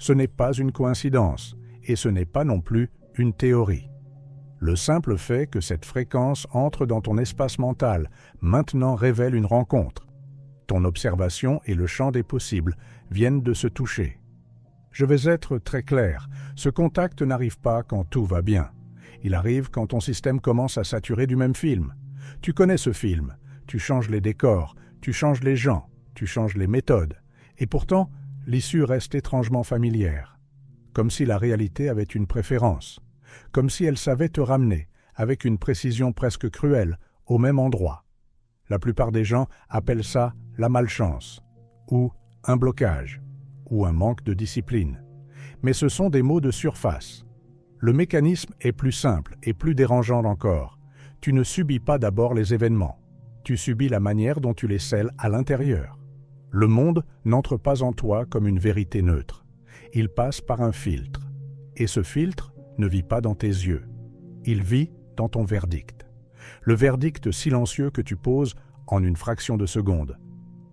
Ce n'est pas une coïncidence, et ce n'est pas non plus une théorie. Le simple fait que cette fréquence entre dans ton espace mental maintenant révèle une rencontre. Ton observation et le champ des possibles viennent de se toucher. Je vais être très clair, ce contact n'arrive pas quand tout va bien. Il arrive quand ton système commence à saturer du même film. Tu connais ce film, tu changes les décors, tu changes les gens, tu changes les méthodes. Et pourtant, l'issue reste étrangement familière. Comme si la réalité avait une préférence. Comme si elle savait te ramener, avec une précision presque cruelle, au même endroit. La plupart des gens appellent ça la malchance, ou un blocage, ou un manque de discipline. Mais ce sont des mots de surface. Le mécanisme est plus simple et plus dérangeant encore. Tu ne subis pas d'abord les événements. Tu subis la manière dont tu les scelles à l'intérieur. Le monde n'entre pas en toi comme une vérité neutre. Il passe par un filtre. Et ce filtre ne vit pas dans tes yeux. Il vit dans ton verdict. Le verdict silencieux que tu poses en une fraction de seconde.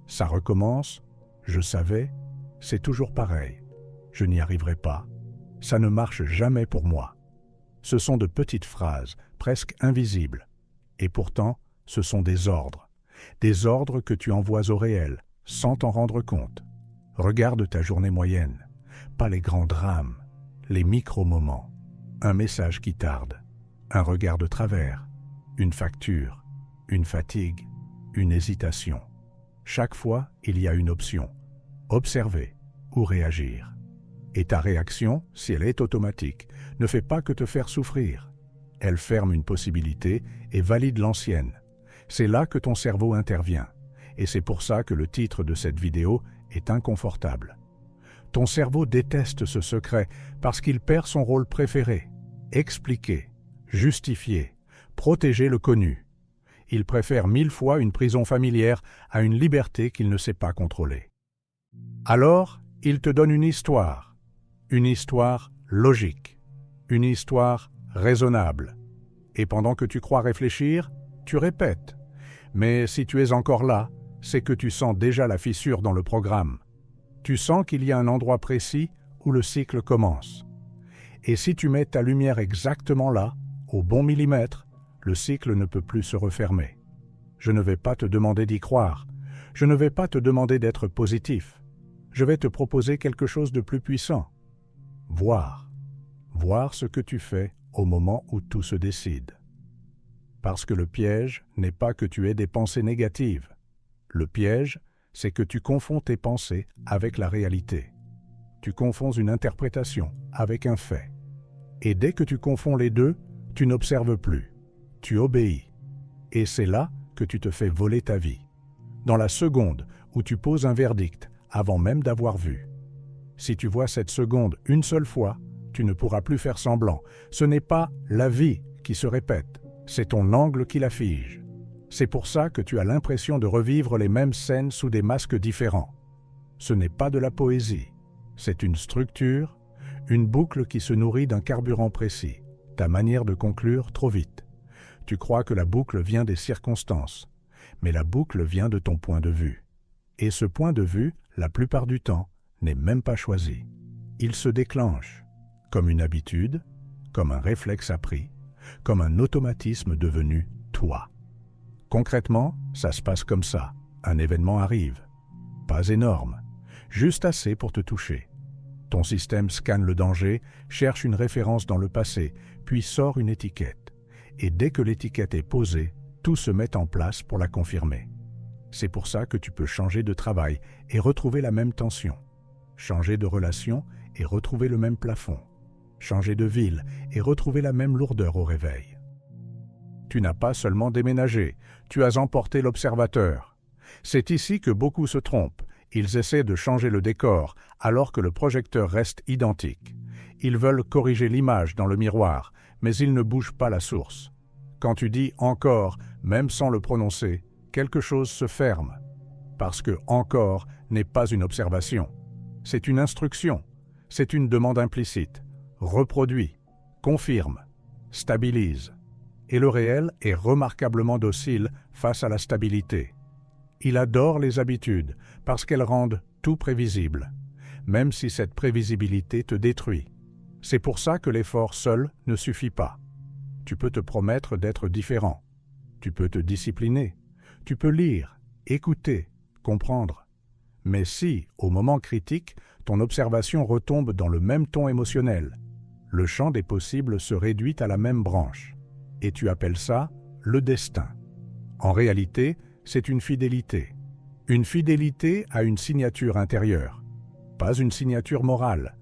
Ça recommence, je savais, c'est toujours pareil. Je n'y arriverai pas. Ça ne marche jamais pour moi. Ce sont de petites phrases, presque invisibles. Et pourtant, ce sont des ordres que tu envoies au réel, sans t'en rendre compte. Regarde ta journée moyenne, pas les grands drames, les micro-moments. Un message qui tarde, un regard de travers, une facture, une fatigue, une hésitation. Chaque fois, il y a une option, observer ou réagir. Et ta réaction, si elle est automatique, ne fait pas que te faire souffrir. Elle ferme une possibilité et valide l'ancienne. C'est là que ton cerveau intervient. Et c'est pour ça que le titre de cette vidéo est inconfortable. Ton cerveau déteste ce secret parce qu'il perd son rôle préféré. Expliquer, justifier, protéger le connu. Il préfère 1000 fois une prison familière à une liberté qu'il ne sait pas contrôler. Alors, il te donne une histoire logique, une histoire raisonnable. Et pendant que tu crois réfléchir, tu répètes. Mais si tu es encore là, c'est que tu sens déjà la fissure dans le programme. Tu sens qu'il y a un endroit précis où le cycle commence. Et si tu mets ta lumière exactement là, au bon millimètre, le cycle ne peut plus se refermer. Je ne vais pas te demander d'y croire. Je ne vais pas te demander d'être positif. Je vais te proposer quelque chose de plus puissant. Voir. Voir ce que tu fais au moment où tout se décide. Parce que le piège n'est pas que tu aies des pensées négatives. Le piège, c'est que tu confonds tes pensées avec la réalité. Tu confonds une interprétation avec un fait. Et dès que tu confonds les deux, tu n'observes plus. Tu obéis. Et c'est là que tu te fais voler ta vie. Dans la seconde où tu poses un verdict avant même d'avoir vu. Si tu vois cette seconde une seule fois, tu ne pourras plus faire semblant. Ce n'est pas la vie qui se répète, c'est ton angle qui la fige. C'est pour ça que tu as l'impression de revivre les mêmes scènes sous des masques différents. Ce n'est pas de la poésie, c'est une structure, une boucle qui se nourrit d'un carburant précis, ta manière de conclure trop vite. Tu crois que la boucle vient des circonstances, mais la boucle vient de ton point de vue. Et ce point de vue, la plupart du temps, n'est même pas choisi. Il se déclenche, comme une habitude, comme un réflexe appris, comme un automatisme devenu toi. Concrètement, ça se passe comme ça. Un événement arrive. Pas énorme, juste assez pour te toucher. Ton système scanne le danger, cherche une référence dans le passé, puis sort une étiquette. Et dès que l'étiquette est posée, tout se met en place pour la confirmer. C'est pour ça que tu peux changer de travail et retrouver la même tension. Changer de relation et retrouver le même plafond. Changer de ville et retrouver la même lourdeur au réveil. Tu n'as pas seulement déménagé, tu as emporté l'observateur. C'est ici que beaucoup se trompent. Ils essaient de changer le décor alors que le projecteur reste identique. Ils veulent corriger l'image dans le miroir, mais ils ne bougent pas la source. Quand tu dis « encore », même sans le prononcer, quelque chose se ferme. Parce que « encore » n'est pas une observation. C'est une instruction, c'est une demande implicite. Reproduis, confirme, stabilise. Et le réel est remarquablement docile face à la stabilité. Il adore les habitudes parce qu'elles rendent tout prévisible. même si cette prévisibilité te détruit. C'est pour ça que l'effort seul ne suffit pas. Tu peux te promettre d'être différent. Tu peux te discipliner. Tu peux lire, écouter, comprendre. Mais si, au moment critique, ton observation retombe dans le même ton émotionnel, le champ des possibles se réduit à la même branche. Et tu appelles ça le destin. En réalité, c'est une fidélité. Une fidélité à une signature intérieure. Pas une signature morale.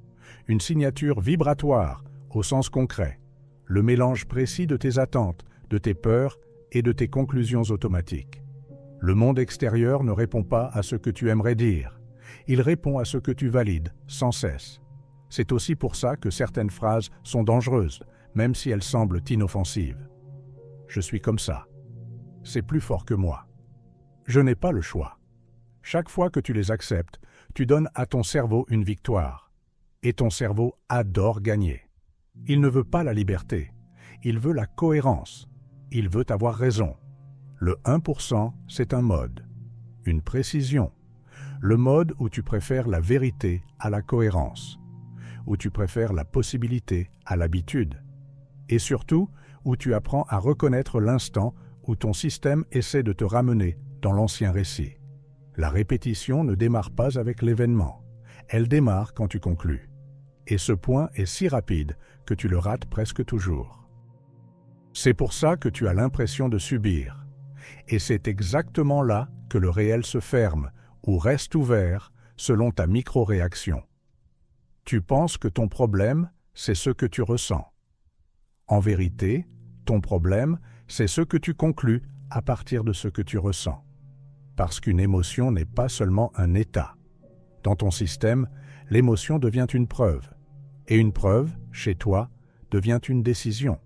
Une signature vibratoire, au sens concret. Le mélange précis de tes attentes, de tes peurs et de tes conclusions automatiques. Le monde extérieur ne répond pas à ce que tu aimerais dire. Il répond à ce que tu valides, sans cesse. C'est aussi pour ça que certaines phrases sont dangereuses, même si elles semblent inoffensives. Je suis comme ça. C'est plus fort que moi. Je n'ai pas le choix. Chaque fois que tu les acceptes, tu donnes à ton cerveau une victoire. Et ton cerveau adore gagner. Il ne veut pas la liberté. Il veut la cohérence. Il veut avoir raison. Le 1%, c'est un mode. Une précision. Le mode où tu préfères la vérité à la cohérence. Où tu préfères la possibilité à l'habitude. Et surtout, où tu apprends à reconnaître l'instant où ton système essaie de te ramener dans l'ancien récit. La répétition ne démarre pas avec l'événement. Elle démarre quand tu conclus. Et ce point est si rapide que tu le rates presque toujours. C'est pour ça que tu as l'impression de subir. Et c'est exactement là que le réel se ferme ou reste ouvert selon ta micro-réaction. Tu penses que ton problème, c'est ce que tu ressens. En vérité, ton problème, c'est ce que tu conclus à partir de ce que tu ressens. Parce qu'une émotion n'est pas seulement un état. Dans ton système, l'émotion devient une preuve. Et une preuve, chez toi, devient une décision.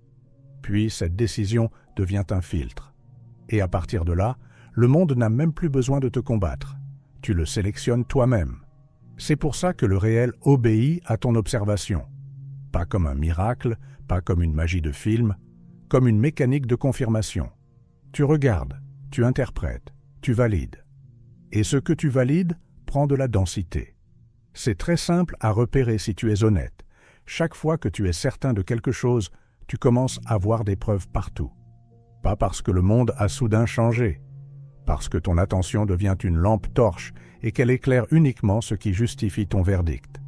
Puis cette décision devient un filtre. Et à partir de là, le monde n'a même plus besoin de te combattre. Tu le sélectionnes toi-même. C'est pour ça que le réel obéit à ton observation. Pas comme un miracle, pas comme une magie de film, comme une mécanique de confirmation. Tu regardes, tu interprètes, tu valides. Et ce que tu valides prend de la densité. C'est très simple à repérer si tu es honnête. Chaque fois que tu es certain de quelque chose, tu commences à voir des preuves partout. Pas parce que le monde a soudain changé, parce que ton attention devient une lampe torche et qu'elle éclaire uniquement ce qui justifie ton verdict.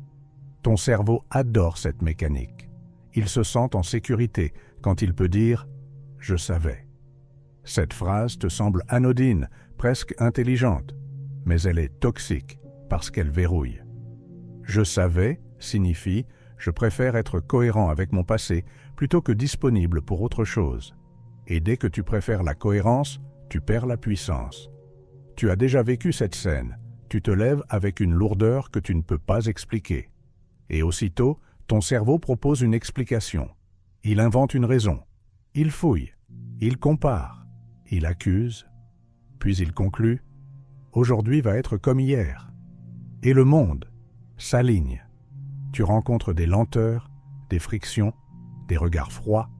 Ton cerveau adore cette mécanique. Il se sent en sécurité quand il peut dire « je savais ». Cette phrase te semble anodine, presque intelligente, mais elle est toxique parce qu'elle verrouille. « Je savais » signifie « je préfère être cohérent avec mon passé plutôt que disponible pour autre chose ». Et dès que tu préfères la cohérence, tu perds la puissance. Tu as déjà vécu cette scène. Tu te lèves avec une lourdeur que tu ne peux pas expliquer. Et aussitôt, ton cerveau propose une explication. Il invente une raison. Il fouille. Il compare. Il accuse. Puis il conclut « Aujourd'hui va être comme hier ». Et le monde s'aligne. Tu rencontres des lenteurs, des frictions, des regards froids,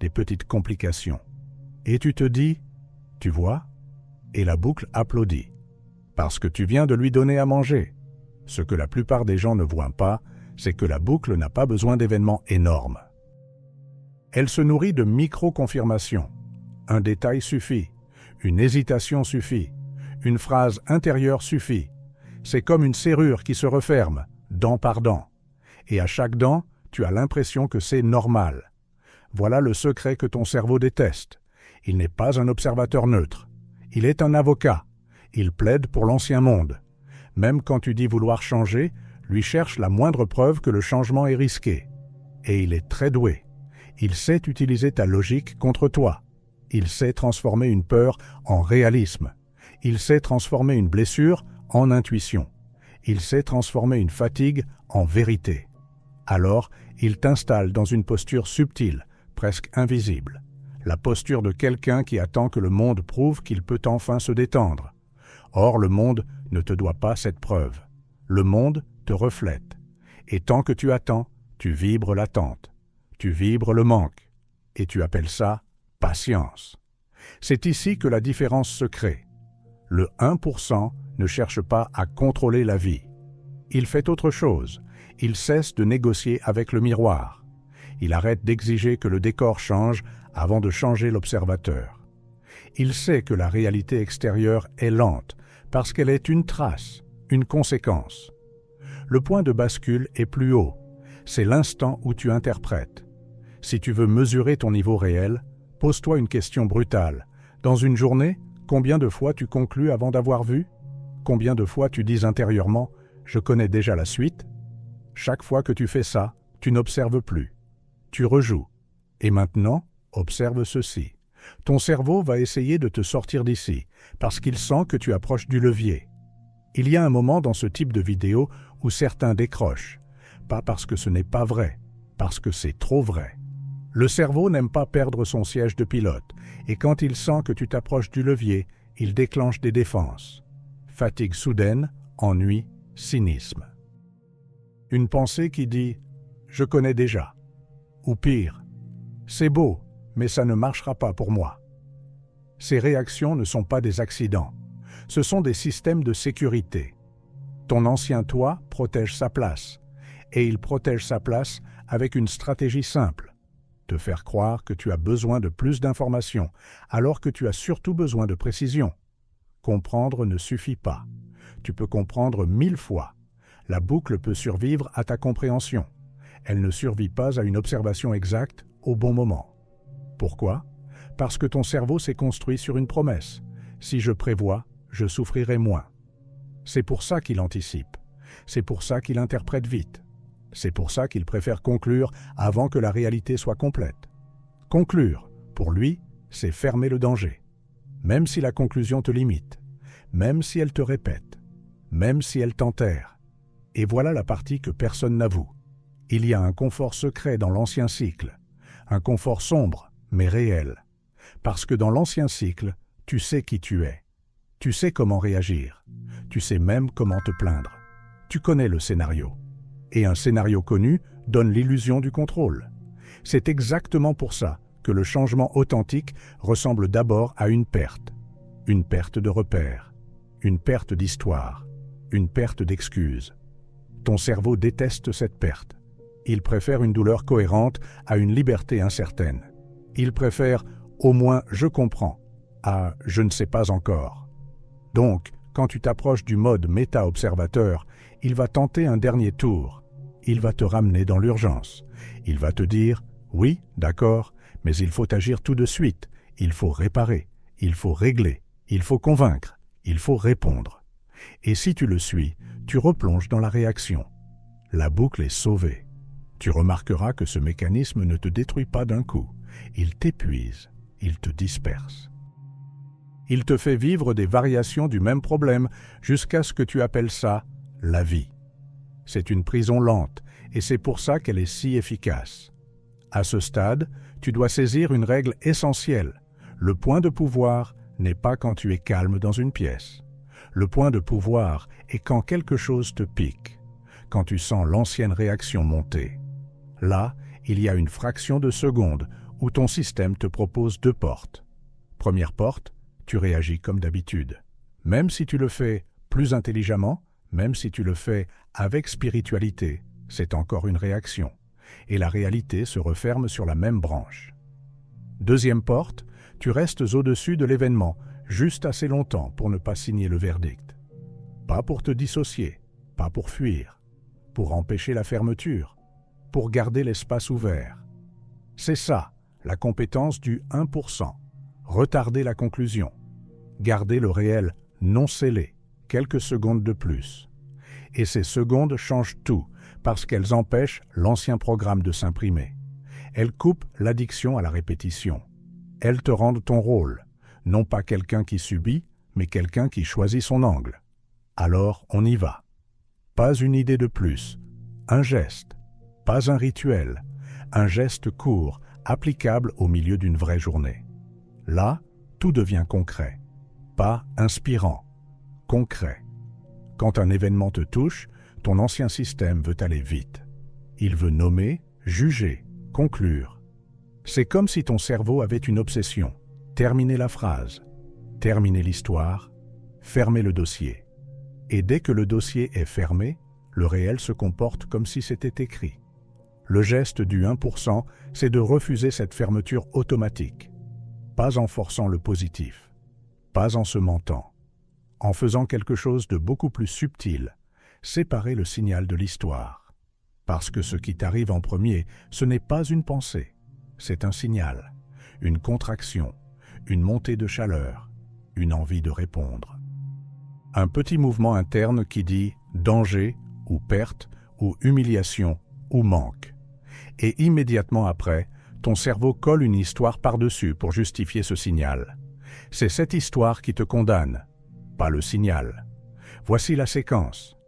des petites complications. Et tu te dis « Tu vois ?» Et la boucle applaudit. Parce que tu viens de lui donner à manger. Ce que la plupart des gens ne voient pas, c'est que la boucle n'a pas besoin d'événements énormes. Elle se nourrit de micro-confirmations. Un détail suffit. Une hésitation suffit. Une phrase intérieure suffit. C'est comme une serrure qui se referme, dent par dent. Et à chaque dent, tu as l'impression que c'est normal. Voilà le secret que ton cerveau déteste. Il n'est pas un observateur neutre. Il est un avocat. Il plaide pour l'ancien monde. Même quand tu dis vouloir changer, lui cherche la moindre preuve que le changement est risqué. Et il est très doué. Il sait utiliser ta logique contre toi. Il sait transformer une peur en réalisme. Il sait transformer une blessure en intuition. Il sait transformer une fatigue en vérité. Alors, il t'installe dans une posture subtile, presque invisible. La posture de quelqu'un qui attend que le monde prouve qu'il peut enfin se détendre. Or, le monde ne te doit pas cette preuve. Le monde te reflète. Et tant que tu attends, tu vibres l'attente. Tu vibres le manque. Et tu appelles ça patience. C'est ici que la différence se crée. Le 1% ne cherche pas à contrôler la vie. Il fait autre chose. Il cesse de négocier avec le miroir. Il arrête d'exiger que le décor change avant de changer l'observateur. Il sait que la réalité extérieure est lente parce qu'elle est une trace, une conséquence. Le point de bascule est plus haut. C'est l'instant où tu interprètes. Si tu veux mesurer ton niveau réel, pose-toi une question brutale. Dans une journée, combien de fois tu conclus avant d'avoir vu? Combien de fois tu dis intérieurement « je connais déjà la suite » ? Chaque fois que tu fais ça, tu n'observes plus. Tu rejoues. Et maintenant, observe ceci. Ton cerveau va essayer de te sortir d'ici, parce qu'il sent que tu approches du levier. Il y a un moment dans ce type de vidéo où certains décrochent. Pas parce que ce n'est pas vrai, parce que c'est trop vrai. Le cerveau n'aime pas perdre son siège de pilote, et quand il sent que tu t'approches du levier, il déclenche des défenses. Fatigue soudaine, ennui, cynisme. Une pensée qui dit « je connais déjà » ou pire « c'est beau, mais ça ne marchera pas pour moi ». Ces réactions ne sont pas des accidents, ce sont des systèmes de sécurité. Ton ancien toi protège sa place, et il protège sa place avec une stratégie simple. Te faire croire que tu as besoin de plus d'informations, alors que tu as surtout besoin de précision. Comprendre ne suffit pas. Tu peux comprendre 1000 fois. La boucle peut survivre à ta compréhension. Elle ne survit pas à une observation exacte au bon moment. Pourquoi? Parce que ton cerveau s'est construit sur une promesse. Si je prévois, je souffrirai moins. C'est pour ça qu'il anticipe. C'est pour ça qu'il interprète vite. C'est pour ça qu'il préfère conclure avant que la réalité soit complète. Conclure, pour lui, c'est fermer le danger. Même si la conclusion te limite, même si elle te répète, même si elle t'enterre. Et voilà la partie que personne n'avoue. Il y a un confort secret dans l'ancien cycle, un confort sombre, mais réel. Parce que dans l'ancien cycle, tu sais qui tu es. Tu sais comment réagir. Tu sais même comment te plaindre. Tu connais le scénario. Et un scénario connu donne l'illusion du contrôle. C'est exactement pour ça que le changement authentique ressemble d'abord à une perte de repères, une perte d'histoire, une perte d'excuses. Ton cerveau déteste cette perte. Il préfère une douleur cohérente à une liberté incertaine. Il préfère « au moins je comprends » à « je ne sais pas encore ». Donc, quand tu t'approches du mode méta-observateur, il va tenter un dernier tour. Il va te ramener dans l'urgence. Il va te dire « oui, d'accord, mais il faut agir tout de suite. Il faut réparer, il faut régler, il faut convaincre, il faut répondre. » Et si tu le suis, tu replonges dans la réaction. La boucle est sauvée. Tu remarqueras que ce mécanisme ne te détruit pas d'un coup. Il t'épuise, il te disperse. Il te fait vivre des variations du même problème jusqu'à ce que tu appelles ça la vie. C'est une prison lente et c'est pour ça qu'elle est si efficace. À ce stade, tu dois saisir une règle essentielle. Le point de pouvoir n'est pas quand tu es calme dans une pièce. Le point de pouvoir est quand quelque chose te pique, quand tu sens l'ancienne réaction monter. Là, il y a une fraction de seconde où ton système te propose 2 portes. Première porte, tu réagis comme d'habitude. Même si tu le fais plus intelligemment, même si tu le fais avec spiritualité, c'est encore une réaction. Et la réalité se referme sur la même branche. Deuxième porte, tu restes au-dessus de l'événement, juste assez longtemps pour ne pas signer le verdict. Pas pour te dissocier, pas pour fuir, pour empêcher la fermeture, pour garder l'espace ouvert. C'est ça, la compétence du 1%. Retarder la conclusion. Garder le réel non scellé, quelques secondes de plus. Et ces secondes changent tout, parce qu'elles empêchent l'ancien programme de s'imprimer. Elles coupent l'addiction à la répétition. Elles te rendent ton rôle, non pas quelqu'un qui subit, mais quelqu'un qui choisit son angle. Alors on y va. Pas une idée de plus, un geste, pas un rituel, un geste court, applicable au milieu d'une vraie journée. Là, tout devient concret, pas inspirant, concret. Quand un événement te touche, ton ancien système veut aller vite. Il veut nommer, juger, conclure. C'est comme si ton cerveau avait une obsession. Terminer la phrase, terminer l'histoire, fermer le dossier. Et dès que le dossier est fermé, Le réel se comporte comme si c'était écrit. Le geste du 1%, c'est de refuser cette fermeture automatique. Pas en forçant le positif, pas en se mentant, en faisant quelque chose de beaucoup plus subtil, séparer le signal de l'histoire. Parce que ce qui t'arrive en premier, ce n'est pas une pensée, c'est un signal, une contraction, une montée de chaleur, une envie de répondre. Un petit mouvement interne qui dit danger ou perte ou humiliation ou manque. Et immédiatement après, ton cerveau colle une histoire par-dessus pour justifier ce signal. C'est cette histoire qui te condamne, pas le signal. Voici la séquence.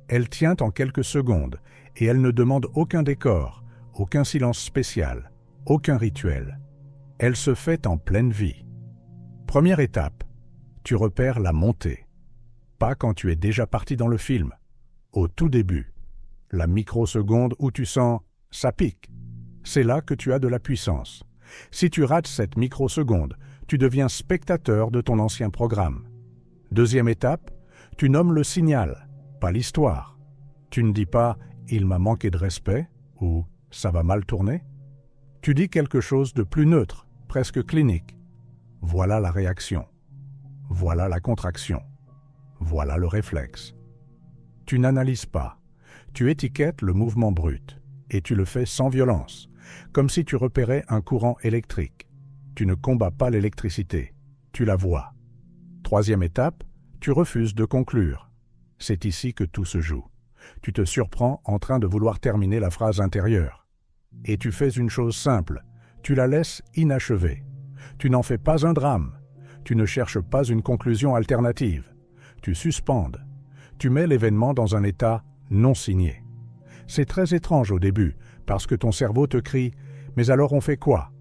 Elle tient en quelques secondes et elle ne demande aucun décor, aucun silence spécial, aucun rituel. Elle se fait en pleine vie. Première étape, tu repères la montée. Pas quand tu es déjà parti dans le film, au tout début. La microseconde où tu sens « ça pique ». C'est là que tu as de la puissance. Si tu rates cette microseconde, tu deviens spectateur de ton ancien programme. Deuxième étape, tu nommes le signal, pas l'histoire. Tu ne dis pas « il m'a manqué de respect » ou « ça va mal tourner ». Tu dis quelque chose de plus neutre, presque clinique. Voilà la réaction. Voilà la contraction. Voilà le réflexe. Tu n'analyses pas. Tu étiquettes le mouvement brut et tu le fais sans violence, comme si tu repérais un courant électrique. Tu ne combats pas l'électricité, tu la vois. Troisième étape, tu refuses de conclure. C'est ici que tout se joue. Tu te surprends en train de vouloir terminer la phrase intérieure. Et tu fais une chose simple, tu la laisses inachevée. Tu n'en fais pas un drame. Tu ne cherches pas une conclusion alternative. Tu suspendes. Tu mets l'événement dans un état non signé. C'est très étrange au début, parce que ton cerveau te crie « Mais alors on fait quoi ?»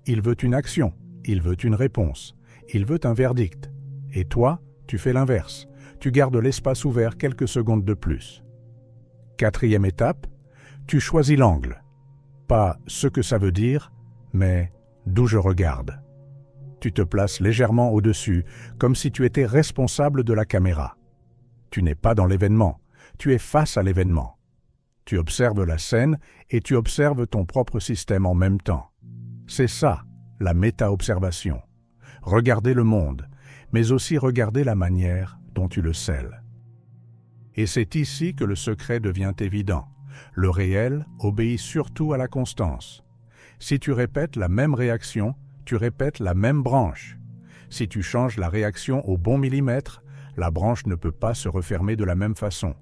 Il veut une action, il veut une réponse, il veut un verdict. Et toi, tu fais l'inverse. Tu gardes l'espace ouvert quelques secondes de plus. Quatrième étape, tu choisis l'angle. Pas ce que ça veut dire, mais d'où je regarde. Tu te places légèrement au-dessus, comme si tu étais responsable de la caméra. Tu n'es pas dans l'événement, tu es face à l'événement. Tu observes la scène et tu observes ton propre système en même temps. C'est ça, la méta-observation. Regarder le monde, mais aussi regarder la manière dont tu le scelles. Et c'est ici que le secret devient évident. Le réel obéit surtout à la constance. Si tu répètes la même réaction, tu répètes la même branche. Si tu changes la réaction au bon millimètre, la branche ne peut pas se refermer de la même façon.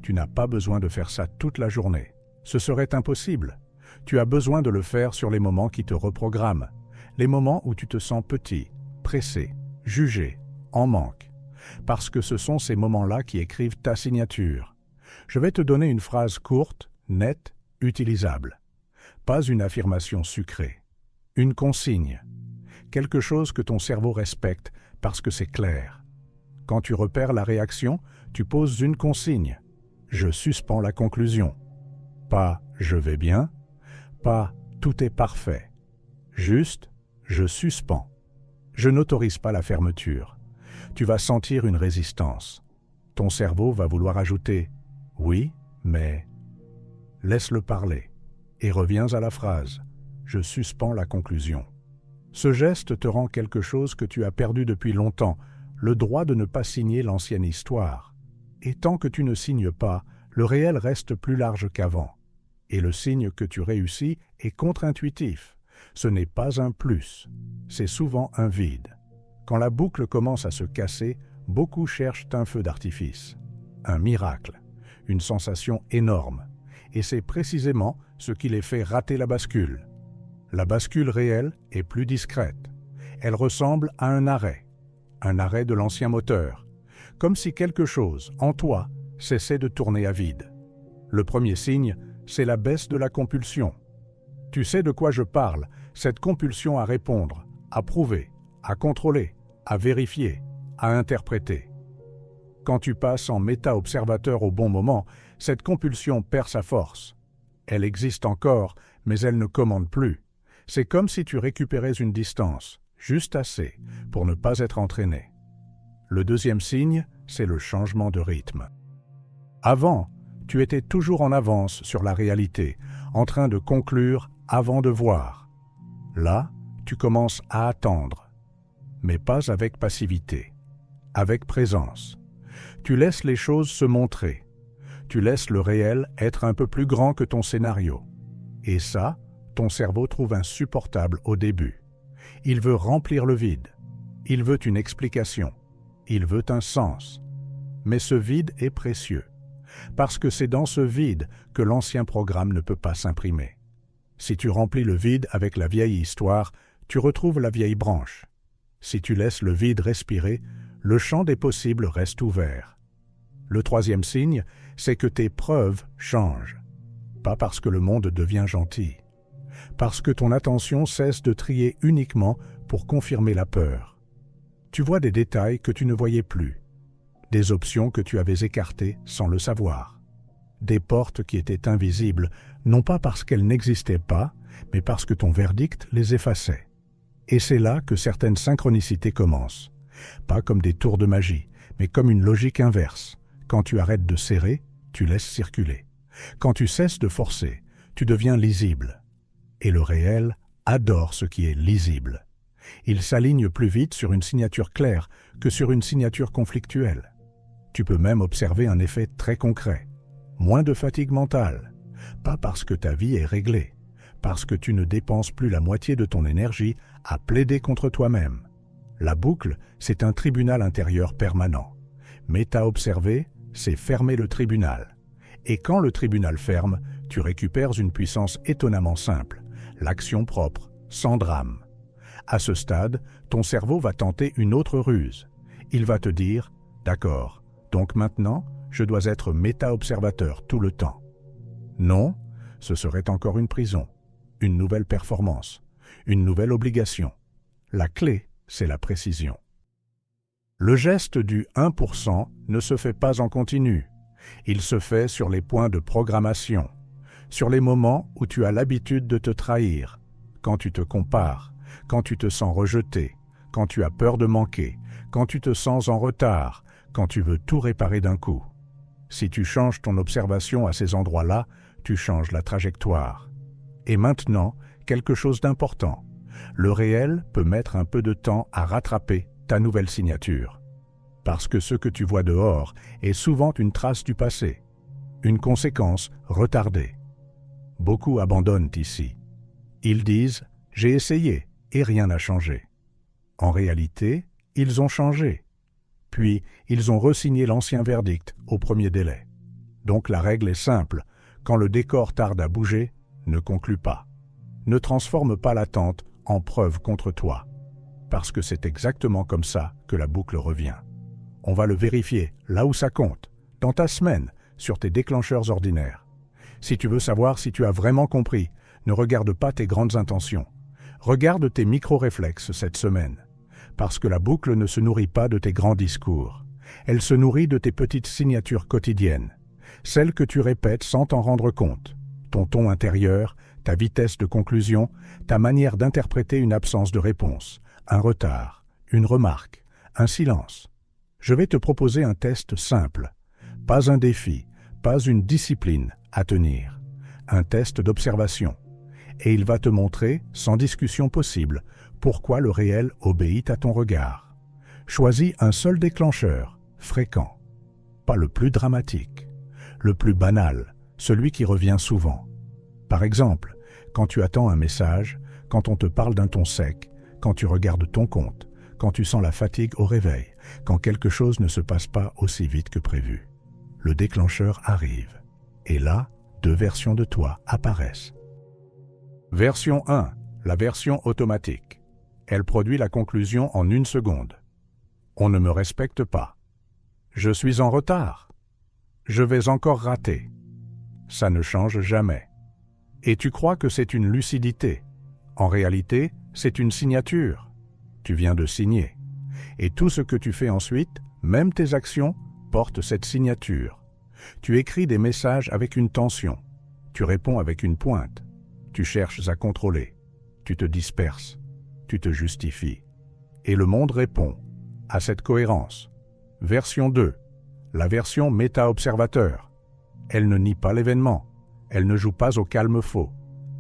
Tu n'as pas besoin de faire ça toute la journée. Ce serait impossible. Tu as besoin de le faire sur les moments qui te reprogramment, les moments où tu te sens petit, pressé, jugé, en manque. Parce que ce sont ces moments-là qui écrivent ta signature. Je vais te donner une phrase courte, nette, utilisable. Pas une affirmation sucrée. Une consigne. Quelque chose que ton cerveau respecte parce que c'est clair. Quand tu repères la réaction, tu poses une consigne. Je suspends la conclusion. Pas « je vais bien », pas « tout est parfait ». Juste « je suspends ». Je n'autorise pas la fermeture. Tu vas sentir une résistance. Ton cerveau va vouloir ajouter « oui, mais… ». Laisse-le parler et reviens à la phrase « je suspends la conclusion ». Ce geste te rend quelque chose que tu as perdu depuis longtemps, le droit de ne pas signer l'ancienne histoire. Et tant que tu ne signes pas, le réel reste plus large qu'avant. Et le signe que tu réussis est contre-intuitif. Ce n'est pas un plus, c'est souvent un vide. Quand la boucle commence à se casser, beaucoup cherchent un feu d'artifice, un miracle, une sensation énorme. Et c'est précisément ce qui les fait rater la bascule. La bascule réelle est plus discrète. Elle ressemble à un arrêt de l'ancien moteur, comme si quelque chose, en toi, cessait de tourner à vide. Le premier signe, c'est la baisse de la compulsion. Tu sais de quoi je parle, cette compulsion à répondre, à prouver, à contrôler, à vérifier, à interpréter. Quand tu passes en méta-observateur au bon moment, cette compulsion perd sa force. Elle existe encore, mais elle ne commande plus. C'est comme si tu récupérais une distance, juste assez, pour ne pas être entraîné. Le deuxième signe, c'est le changement de rythme. Avant, tu étais toujours en avance sur la réalité, en train de conclure avant de voir. Là, tu commences à attendre, mais pas avec passivité, avec présence. Tu laisses les choses se montrer. Tu laisses le réel être un peu plus grand que ton scénario. Et ça, ton cerveau trouve insupportable au début. Il veut remplir le vide. Il veut une explication. Il veut un sens. Mais ce vide est précieux, parce que c'est dans ce vide que l'ancien programme ne peut pas s'imprimer. Si tu remplis le vide avec la vieille histoire, tu retrouves la vieille branche. Si tu laisses le vide respirer, le champ des possibles reste ouvert. Le troisième signe, c'est que tes preuves changent. Pas parce que le monde devient gentil, parce que ton attention cesse de trier uniquement pour confirmer la peur. Tu vois des détails que tu ne voyais plus, des options que tu avais écartées sans le savoir, des portes qui étaient invisibles, non pas parce qu'elles n'existaient pas, mais parce que ton verdict les effaçait. Et c'est là que certaines synchronicités commencent, pas comme des tours de magie, mais comme une logique inverse. Quand tu arrêtes de serrer, tu laisses circuler. Quand tu cesses de forcer, tu deviens lisible. Et le réel adore ce qui est lisible. Il s'aligne plus vite sur une signature claire que sur une signature conflictuelle. Tu peux même observer un effet très concret. Moins de fatigue mentale. Pas parce que ta vie est réglée, parce que tu ne dépenses plus la moitié de ton énergie à plaider contre toi-même. La boucle, c'est un tribunal intérieur permanent. Méta-observer, c'est fermer le tribunal. Et quand le tribunal ferme, tu récupères une puissance étonnamment simple, l'action propre, sans drame. À ce stade, ton cerveau va tenter une autre ruse. Il va te dire « D'accord, donc maintenant, je dois être méta-observateur tout le temps. » Non, ce serait encore une prison, une nouvelle performance, une nouvelle obligation. La clé, c'est la précision. Le geste du 1% ne se fait pas en continu. Il se fait sur les points de programmation, sur les moments où tu as l'habitude de te trahir, quand tu te compares, quand tu te sens rejeté, quand tu as peur de manquer, quand tu te sens en retard, quand tu veux tout réparer d'un coup. Si tu changes ton observation à ces endroits-là, tu changes la trajectoire. Et maintenant, quelque chose d'important. Le réel peut mettre un peu de temps à rattraper ta nouvelle signature. Parce que ce que tu vois dehors est souvent une trace du passé, une conséquence retardée. Beaucoup abandonnent ici. Ils disent « j'ai essayé et rien n'a changé ». En réalité, ils ont changé. Puis, ils ont re-signé l'ancien verdict au premier délai. Donc la règle est simple, quand le décor tarde à bouger, ne conclus pas. Ne transforme pas l'attente en preuve contre toi. Parce que c'est exactement comme ça que la boucle revient. On va le vérifier là où ça compte, dans ta semaine, sur tes déclencheurs ordinaires. Si tu veux savoir si tu as vraiment compris, ne regarde pas tes grandes intentions. Regarde tes micro-réflexes cette semaine. Parce que la boucle ne se nourrit pas de tes grands discours. Elle se nourrit de tes petites signatures quotidiennes. Celles que tu répètes sans t'en rendre compte. Ton ton intérieur, ta vitesse de conclusion, ta manière d'interpréter une absence de réponse, un retard, une remarque, un silence. Je vais te proposer un test simple. Pas un défi, pas une discipline à tenir. Un test d'observation. Et il va te montrer, sans discussion possible, pourquoi le réel obéit à ton regard. Choisis un seul déclencheur, fréquent. Pas le plus dramatique. Le plus banal, celui qui revient souvent. Par exemple, quand tu attends un message, quand on te parle d'un ton sec, quand tu regardes ton compte, quand tu sens la fatigue au réveil, quand quelque chose ne se passe pas aussi vite que prévu. Le déclencheur arrive. Et là, deux versions de toi apparaissent. Version 1, la version automatique. Elle produit la conclusion en 1 seconde. On ne me respecte pas. Je suis en retard. Je vais encore rater. Ça ne change jamais. Et tu crois que c'est une lucidité. En réalité, c'est une signature. Tu viens de signer. Et tout ce que tu fais ensuite, même tes actions, portent cette signature. Tu écris des messages avec une tension. Tu réponds avec une pointe. Tu cherches à contrôler. Tu te disperses. Tu te justifies. Et le monde répond à cette cohérence. Version 2. La version méta-observateur. Elle ne nie pas l'événement. Elle ne joue pas au calme faux.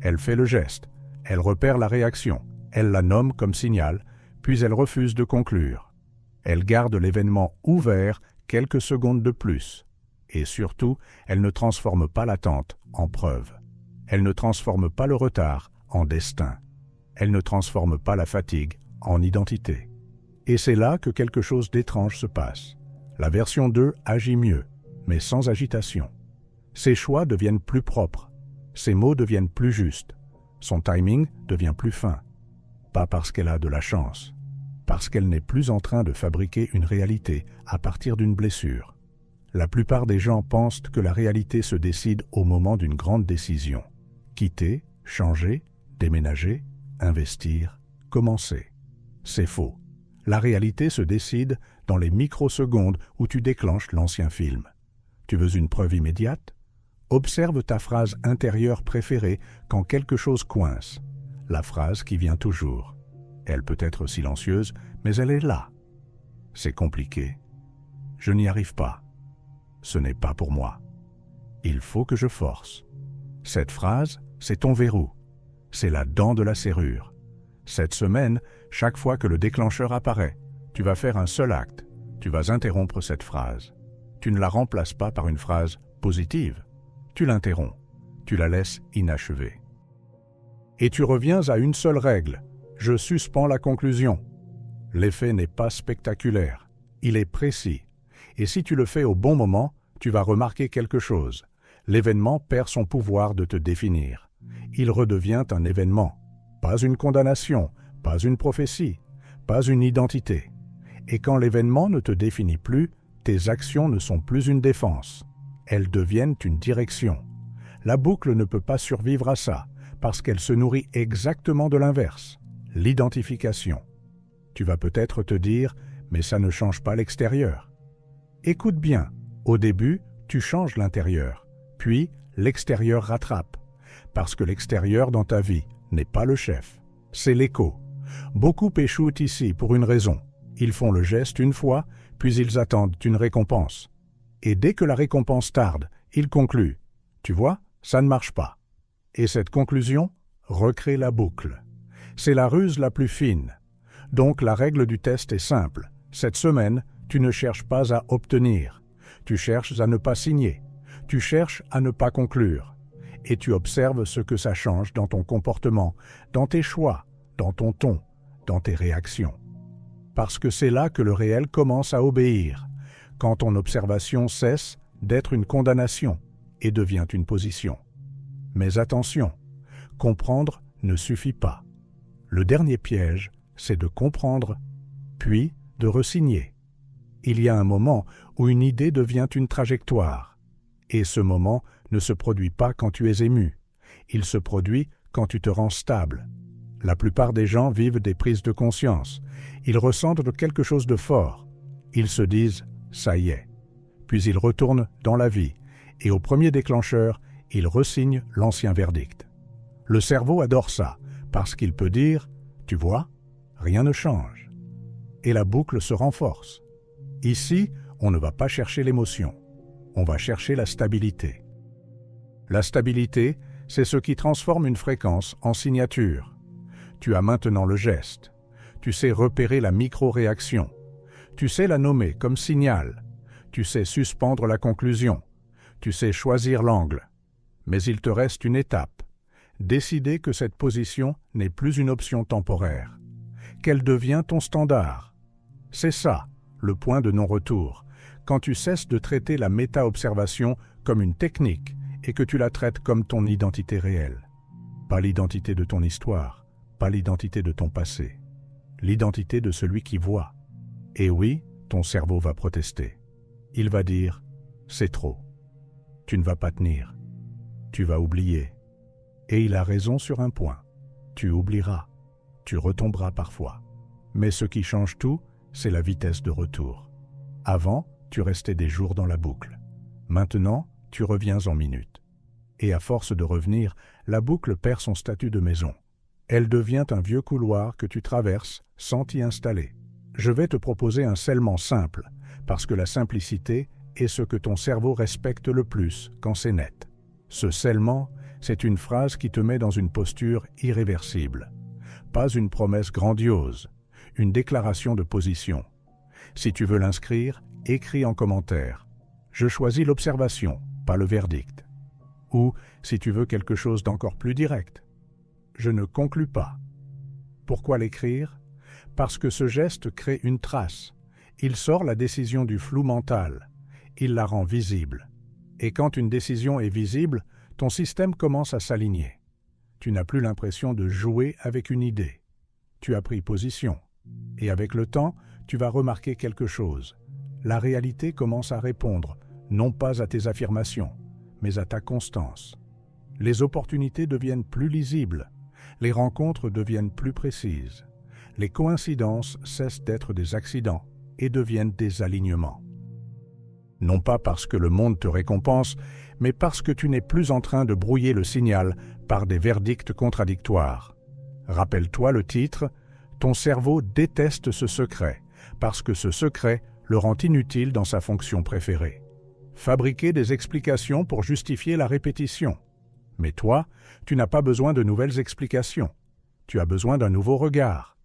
Elle fait le geste. Elle repère la réaction. Elle la nomme comme signal, puis elle refuse de conclure. Elle garde l'événement ouvert quelques secondes de plus. Et surtout, elle ne transforme pas l'attente en preuve. Elle ne transforme pas le retard en destin. Elle ne transforme pas la fatigue en identité. Et c'est là que quelque chose d'étrange se passe. La version 2 agit mieux, mais sans agitation. Ses choix deviennent plus propres. Ses mots deviennent plus justes. Son timing devient plus fin. Pas parce qu'elle a de la chance, parce qu'elle n'est plus en train de fabriquer une réalité à partir d'une blessure. La plupart des gens pensent que la réalité se décide au moment d'une grande décision. Quitter, changer, déménager, investir, commencer. C'est faux. La réalité se décide dans les microsecondes où tu déclenches l'ancien film. Tu veux une preuve immédiate? Observe ta phrase intérieure préférée quand quelque chose coince. La phrase qui vient toujours. Elle peut être silencieuse, mais elle est là. C'est compliqué. Je n'y arrive pas. Ce n'est pas pour moi. Il faut que je force. Cette phrase, c'est ton verrou. C'est la dent de la serrure. Cette semaine, chaque fois que le déclencheur apparaît, tu vas faire un seul acte. Tu vas interrompre cette phrase. Tu ne la remplaces pas par une phrase positive. Tu l'interromps. Tu la laisses inachevée. Et tu reviens à une seule règle. Je suspends la conclusion. L'effet n'est pas spectaculaire. Il est précis. Et si tu le fais au bon moment, tu vas remarquer quelque chose. L'événement perd son pouvoir de te définir. Il redevient un événement. Pas une condamnation, pas une prophétie, pas une identité. Et quand l'événement ne te définit plus, tes actions ne sont plus une défense. Elles deviennent une direction. La boucle ne peut pas survivre à ça, parce qu'elle se nourrit exactement de l'inverse, l'identification. Tu vas peut-être te dire, mais ça ne change pas l'extérieur. Écoute bien, au début, tu changes l'intérieur, puis l'extérieur rattrape, parce que l'extérieur dans ta vie n'est pas le chef, c'est l'écho. Beaucoup échouent ici pour une raison. Ils font le geste une fois, puis ils attendent une récompense. Et dès que la récompense tarde, ils concluent. Tu vois, ça ne marche pas. Et cette conclusion recrée la boucle. C'est la ruse la plus fine. Donc la règle du test est simple. Cette semaine, tu ne cherches pas à obtenir. Tu cherches à ne pas signer. Tu cherches à ne pas conclure. Et tu observes ce que ça change dans ton comportement, dans tes choix, dans ton ton, dans tes réactions. Parce que c'est là que le réel commence à obéir, quand ton observation cesse d'être une condamnation et devient une position. Mais attention, comprendre ne suffit pas. Le dernier piège, c'est de comprendre, puis de resigner. Il y a un moment où une idée devient une trajectoire. Et ce moment ne se produit pas quand tu es ému. Il se produit quand tu te rends stable. La plupart des gens vivent des prises de conscience. Ils ressentent quelque chose de fort. Ils se disent « ça y est ». Puis ils retournent dans la vie. Et au premier déclencheur, ils resignent l'ancien verdict. Le cerveau adore ça, parce qu'il peut dire « tu vois, rien ne change ». Et la boucle se renforce. Ici, on ne va pas chercher l'émotion. On va chercher la stabilité. La stabilité, c'est ce qui transforme une fréquence en signature. Tu as maintenant le geste. Tu sais repérer la micro-réaction. Tu sais la nommer comme signal. Tu sais suspendre la conclusion. Tu sais choisir l'angle. Mais il te reste une étape. Décider que cette position n'est plus une option temporaire. Qu'elle devient ton standard. C'est ça, le point de non-retour. Quand tu cesses de traiter la méta-observation comme une technique et que tu la traites comme ton identité réelle. Pas l'identité de ton histoire, pas l'identité de ton passé. L'identité de celui qui voit. Et oui, ton cerveau va protester. Il va dire « c'est trop ». Tu ne vas pas tenir. Tu vas oublier. Et il a raison sur un point. Tu oublieras. Tu retomberas parfois. Mais ce qui change tout, c'est la vitesse de retour. Avant, tu restais des jours dans la boucle. Maintenant, tu reviens en minutes. Et à force de revenir, la boucle perd son statut de maison. Elle devient un vieux couloir que tu traverses sans t'y installer. Je vais te proposer un scellement simple, parce que la simplicité est ce que ton cerveau respecte le plus quand c'est net. Ce scellement, c'est une phrase qui te met dans une posture irréversible. Pas une promesse grandiose, une déclaration de position. Si tu veux l'inscrire, écris en commentaire. Je choisis l'observation, pas le verdict. Ou, si tu veux quelque chose d'encore plus direct, je ne conclus pas. Pourquoi l'écrire? Parce que ce geste crée une trace. Il sort la décision du flou mental. Il la rend visible. Et quand une décision est visible, ton système commence à s'aligner. Tu n'as plus l'impression de jouer avec une idée. Tu as pris position. Et avec le temps, tu vas remarquer quelque chose. La réalité commence à répondre, non pas à tes affirmations, mais à ta constance. Les opportunités deviennent plus lisibles. Les rencontres deviennent plus précises. Les coïncidences cessent d'être des accidents et deviennent des alignements. Non pas parce que le monde te récompense, mais parce que tu n'es plus en train de brouiller le signal par des verdicts contradictoires. Rappelle-toi le titre, ton cerveau déteste ce secret, parce que ce secret le rend inutile dans sa fonction préférée. Fabriquer des explications pour justifier la répétition. Mais toi, tu n'as pas besoin de nouvelles explications. Tu as besoin d'un nouveau regard.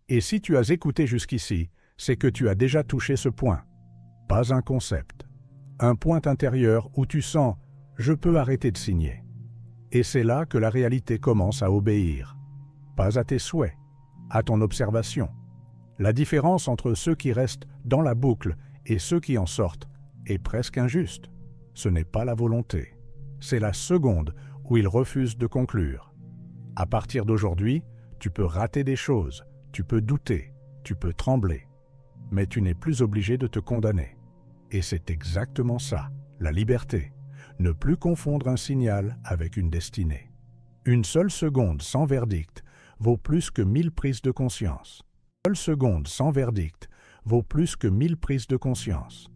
Et si tu as écouté jusqu'ici, c'est que tu as déjà touché ce point. Pas un concept. Un point intérieur où tu sens « je peux arrêter de signer ». Et c'est là que la réalité commence à obéir. Pas à tes souhaits, à ton observation. La différence entre ceux qui restent dans la boucle et ceux qui en sortent est presque injuste. Ce n'est pas la volonté. C'est la seconde où ils refusent de conclure. À partir d'aujourd'hui, tu peux rater des choses, tu peux douter, tu peux trembler. Mais tu n'es plus obligé de te condamner. Et c'est exactement ça, la liberté. Ne plus confondre un signal avec une destinée. Une seule seconde sans verdict vaut plus que 1000 prises de conscience. Une seule seconde sans verdict vaut plus que 1000 prises de conscience.